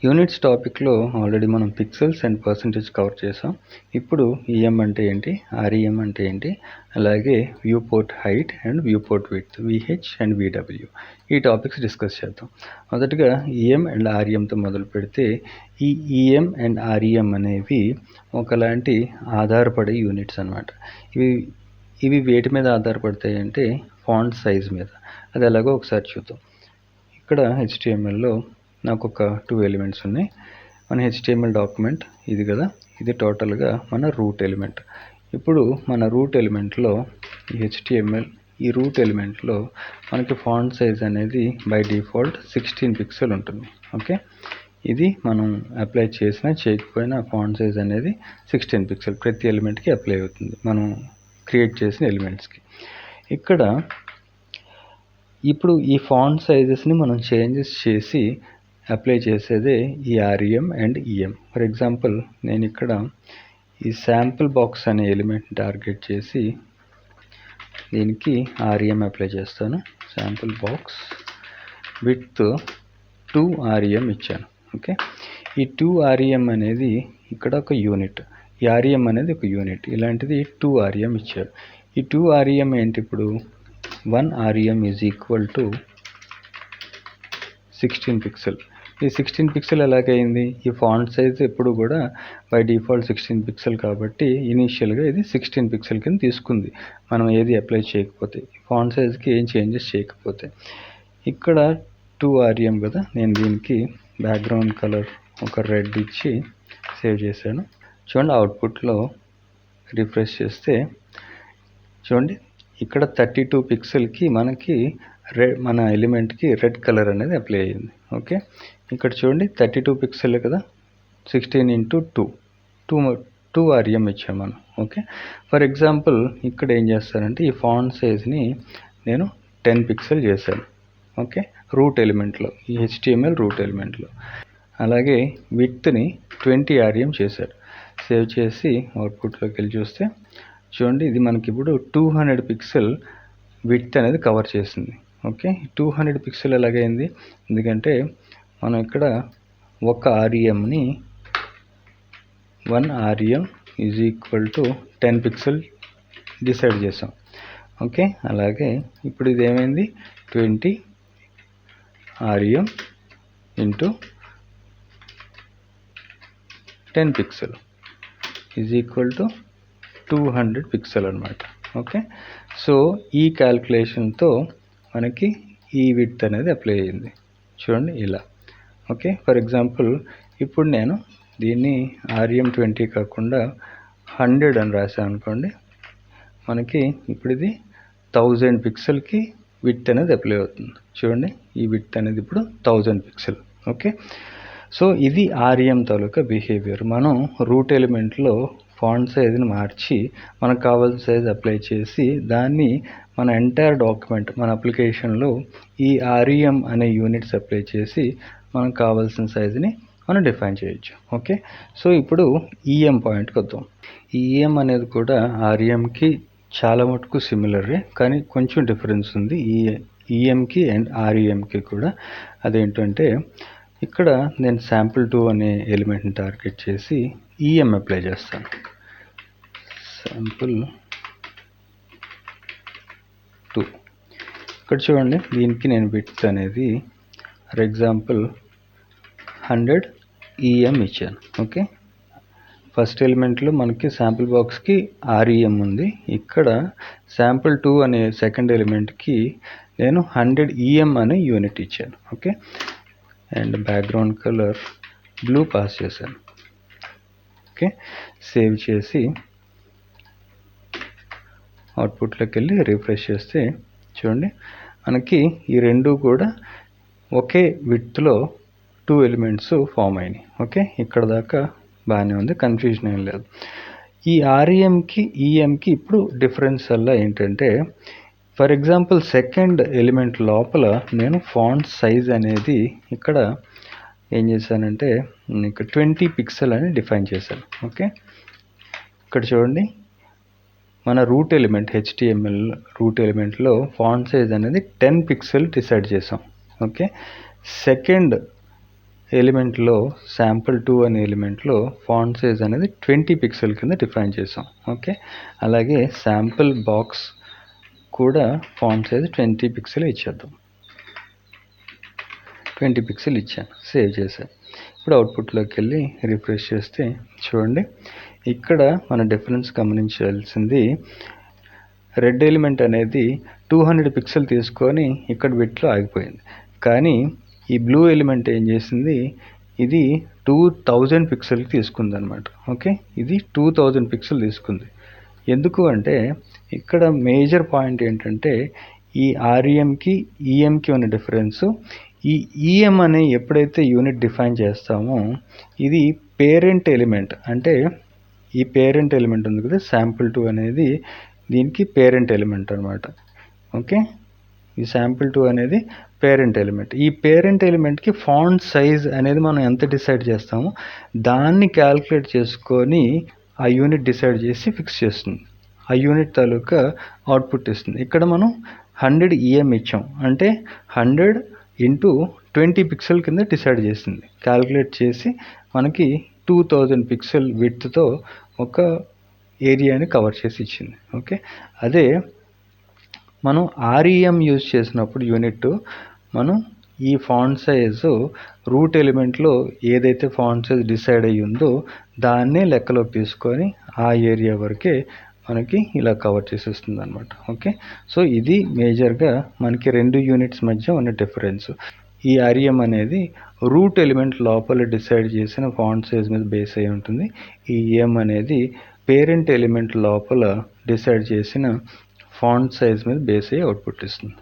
Units టాపిక్లో already మనం pixels and percentage cover చేసాం. ఇప్పుడు ఈఎం అంటే ఏంటి, ఆర్ఈఎం అంటే ఏంటి, అలాగే view port height and view port width, VH and VW, ఈ టాపిక్స్ డిస్కస్ చేద్దాం. మొదటగా ఈఎం అండ్ ఆర్ఈఎంతో మొదలు పెడితే, ఈ ఈఎం అండ్ ఆర్ఈఎం అనేవి ఒకలాంటి ఆధారపడే యూనిట్స్ అన్నమాట. ఇవి వేటి మీద ఆధారపడతాయి అంటే ఫాంట్ సైజ్ మీద. అది ఎలాగో ఒకసారి చూద్దాం. ఇక్కడ హెచ్టిఎంఎల్లో నాకు ఒక 2 ఎలిమెంట్స్ ఉన్నాయి. మన హెచ్టిఎంఎల్ డాక్యుమెంట్ ఇది కదా, ఇది టోటల్గా మన రూట్ ఎలిమెంట్. ఇప్పుడు మన రూట్ ఎలిమెంట్లో ఈ రూట్ ఎలిమెంట్లో మనకి ఫాంట్ సైజ్ అనేది బై డిఫాల్ట్ 16 పిక్సెల్ ఉంటుంది. ఓకే, ఇది మనం అప్లై చేసినా చేయకపోయినా ఫాంట్ సైజ్ అనేది 16 పిక్సెల్ ప్రతి ఎలిమెంట్కి అప్లై అవుతుంది, మనం క్రియేట్ చేసిన ఎలిమెంట్స్కి. ఇప్పుడు ఈ ఫాంట్ సైజెస్ని మనం చేంజెస్ చేసి అప్లై చేసేదే ఈ REM and EM. For example నేను ఇక్కడ ఈ శాంపుల్ బాక్స్ అనే ఎలిమెంట్ టార్గెట్ చేసి దీనికి ఆర్ఈఎం అప్లై చేస్తాను. శాంపుల్ బాక్స్ విత్ 2 ఆర్ఈఎం ఇచ్చాను. ఓకే, ఈ 2 ఆర్ఈఎం అనేది ఇక్కడ ఒక యూనిట్, ఈ ఆర్ఈఎం అనేది ఒక యూనిట్, ఇలాంటిది 2 ఆర్ఈఎం ఇచ్చారు. ఈ 2 ఆర్ఈఎం ఏంటి, ఇప్పుడు 1 REM is equal to 16 pixel. ఈ 16 పిక్సెల్ ఎలాగైంది, ఈ ఫాంట్ సైజ్ ఎప్పుడు కూడా బై డిఫాల్ట్ 16 పిక్సెల్ కాబట్టి ఇనీషియల్గా ఇది 16 పిక్సెల్ కింద తీసుకుంది, మనం ఏది అప్లై చేయకపోతే, ఫాంట్ సైజ్కి ఏం చేంజెస్ చేయకపోతే. ఇక్కడ 2 ఆర్ఈఎం కదా, నేను దీనికి బ్యాక్గ్రౌండ్ కలర్ ఒక రెడ్ ఇచ్చి సేవ్ చేశాను. చూడండి, అవుట్పుట్లో రిఫ్రెష్ చేస్తే చూడండి, ఇక్కడ 32 పిక్సెల్కి మనకి మన ఎలిమెంట్కి రెడ్ కలర్ అనేది అప్లై అయ్యింది. ఓకే, ఇక్కడ చూడండి 32 పిక్సెల్ కదా, 16 ఇంటూ 2 ఆర్ఈఎం ఇచ్చాము మనం. ఓకే, ఫర్ ఎగ్జాంపుల్ ఇక్కడ ఏం చేస్తానంటే ఈ ఫాంట్ సైజ్ని నేను 10 పిక్సెల్ చేశాను. ఓకే, రూట్ ఎలిమెంట్లో, ఈ హెచ్టిఎంఎల్ రూట్ ఎలిమెంట్లో. అలాగే విడ్త్ని 20 ఆర్ఈఎం చేశారు. సేవ్ చేసి అవుట్పుట్లోకి వెళ్ళి చూస్తే చూడండి, ఇది మనకి ఇప్పుడు 200 పిక్సెల్ విడ్త్ అనేది కవర్ చేసింది. ఓకే, 200 పిక్సెల్ ఎలాగైంది, ఎందుకంటే మనం ఇక్కడ ఒక ఆర్ఈఎంని 1 REM is equal to 10 pixel decide చేసాం. ఓకే, అలాగే ఇప్పుడు ఇది ఏమైంది, 20 REM into 10 pixel is equal to 200 pixel అనమాట. ఓకే, సో ఈ క్యాల్కులేషన్తో మనకి ఈ విడ్త్ అనేది అప్లై అయ్యింది. చూడండి ఇలా. ఓకే, ఫర్ ఎగ్జాంపుల్ ఇప్పుడు నేను దీన్ని ఆర్ఈఎం 20 కాకుండా 100 అని రాసాను అనుకోండి, మనకి ఇప్పుడు ఇది 1000 పిక్సెల్కి విడ్త్ అనేది అప్లై అవుతుంది. చూడండి, ఈ విడ్త్ అనేది ఇప్పుడు 1000 పిక్సెల్. ఓకే, సో ఇది ఆర్ఈఎం తాలూకా బిహేవియర్. మనం రూట్ ఎలిమెంట్లో ఫాంట్ సైజ్ని మార్చి మనకు కావాల్సిన సైజ్ అప్లై చేసి దాన్ని మన ఎంటైర్ డాక్యుమెంట్, మన అప్లికేషన్లో ఈ ఆర్ఈఎం అనే యూనిట్స్ అప్లై చేసి మనకు కావాల్సిన సైజుని మనం డిఫైన్ చేయొచ్చు. ఓకే, సో ఇప్పుడు ఈఎం పాయింట్కి వద్దాం. ఈఎం అనేది కూడా ఆర్ఈఎంకి చాలా మటుకు సిమిలరే, కానీ కొంచెం డిఫరెన్స్ ఉంది ఈఎంకి అండ్ ఆర్ఈఎంకి కూడా. అదేంటంటే ఇక్కడ నేను శాంపుల్2 అనే ఎలిమెంట్ని టార్గెట్ చేసి ఈఎం అప్లై చేస్తాను. శాంపుల్2 ఇక్కడ చూడండి, దీనికి నేను విడ్త్ అనేది ఫర్ ఎగ్జాంపుల్ 100 ఈఎం ఇచ్చాను. ఓకే, ఫస్ట్ ఎలిమెంట్లో మనకి శాంపుల్ బాక్స్కి ఆర్ఈఎం ఉంది, ఇక్కడ శాంపుల్2 అనే సెకండ్ ఎలిమెంట్కి నేను 100 ఈఎం అనే యూనిట్ ఇచ్చాను. Okay, and background colour blue pass చేశాను. ఓకే, సేవ్ చేసి అవుట్పుట్లోకి వెళ్ళి రిఫ్రెష్ చేస్తే చూడండి, మనకి ఈ రెండు కూడా ఒకే విడ్త్లో 2 ఎలిమెంట్స్ ఫామ్ అయినాయి. ఓకే, ఇక్కడ దాకా బాగానే ఉంది, కన్ఫ్యూజన్ ఏం లేదు. ఈ ఆర్ఈఎంకి ఈఎంకి ఇప్పుడు డిఫరెన్స్ వల్ల ఏంటంటే, ఫర్ ఎగ్జాంపుల్ సెకండ్ ఎలిమెంట్ లోపల నేను ఫాంట్ సైజ్ అనేది ఇక్కడ ఏం చేశానంటే ఇక్కడ 20 పిక్సెల్ అని డిఫైన్ చేశాను. ఓకే, ఇక్కడ చూడండి, మన రూట్ ఎలిమెంట్ హెచ్టిఎంఎల్ రూట్ ఎలిమెంట్లో ఫాంట్ సైజ్ అనేది 10 పిక్సెల్ డిసైడ్ చేసాం. ఓకే, సెకండ్ ఎలిమెంట్లో sample2 అనే ఎలిమెంట్లో ఫాంట్ సైజ్ అనేది 20 పిక్సెల్ కింద డిఫైన్ చేసాం. ఓకే, అలాగే శాంపుల్ బాక్స్ కూడా ఫాంట్ సైజ్ 20 పిక్సెల్ ఇచ్చేద్దాం. 20 పిక్సెల్ ఇచ్చాను, సేవ్ చేశాను. ఇప్పుడు అవుట్పుట్లోకి వెళ్ళి రిఫ్రెష్ చేస్తే చూడండి, ఇక్కడ మన డిఫరెన్స్ గమనించాల్సింది, రెడ్ ఎలిమెంట్ అనేది 200 పిక్సెల్ తీసుకొని ఇక్కడ బిట్లో ఆగిపోయింది. కానీ ఈ బ్లూ ఎలిమెంట్ ఏం చేసింది, ఇది 2000 పిక్సెల్కి తీసుకుంది అనమాట. ఓకే, ఇది 2000 పిక్సెల్ తీసుకుంది. ఎందుకు అంటే ఇక్కడ మేజర్ పాయింట్ ఏంటంటే ఈ ఆర్ఈఎంకి ఈఎంకి ఉన్న డిఫరెన్సు. ఈ ఈఎం అనే ఎప్పుడైతే యూనిట్ డిఫైన్ చేస్తామో ఇది పేరెంట్ ఎలిమెంట్, అంటే ఈ పేరెంట్ ఎలిమెంట్ ఉంది కదా sample2 అనేది దీనికి పేరెంట్ ఎలిమెంట్ అనమాట. ఓకే, ఈ sample2 అనేది పేరెంట్ ఎలిమెంట్. ఈ పేరెంట్ ఎలిమెంట్కి ఫాంట్ సైజ్ అనేది మనం ఎంత డిసైడ్ చేస్తామో దాన్ని క్యాల్కులేట్ చేసుకొని ఆ యూనిట్ డిసైడ్ చేసి ఫిక్స్ చేస్తుంది. ఆ యూనిట్ తాలూకా అవుట్పుట్ ఇస్తుంది. ఇక్కడ మనం 100 ఈఎం ఇచ్చాం, అంటే 100 ఇంటూ 20 పిక్సెల్ కింద డిసైడ్ చేసింది. క్యాల్కులేట్ చేసి మనకి 2000 పిక్సెల్ విడ్త్తో ఒక ఏరియాని కవర్ చేసి ఇచ్చింది. ఓకే, అదే మనం ఆర్ఈఎం యూజ్ చేసినప్పుడు యూనిట్ మనం ఈ ఫాంట్ సైజు రూట్ ఎలిమెంట్లో ఏదైతే ఫాంట్ సైజ్ డిసైడ్ అయ్యి ఉందో దాన్నే లెక్కలోకి తీసుకొని ఆ ఏరియా వరకే మనకి ఇలా కవర్ చేసేస్తుంది అనమాట. ఓకే, సో ఇది మేజర్గా మనకి రెండు యూనిట్స్ మధ్య ఉన్న డిఫరెన్స్. ఈ ఆర్ఈఎం అనేది రూట్ ఎలిమెంట్ లోపల డిసైడ్ చేసిన ఫాంట్ సైజ్ మీద బేస్ అయి ఉంటుంది. ఈ ఈఎం అనేది పేరెంట్ ఎలిమెంట్ లోపల డిసైడ్ చేసిన ఫాంట్ సైజ్ మీద బేస్ అయ్యి అవుట్పుట్ ఇస్తుంది.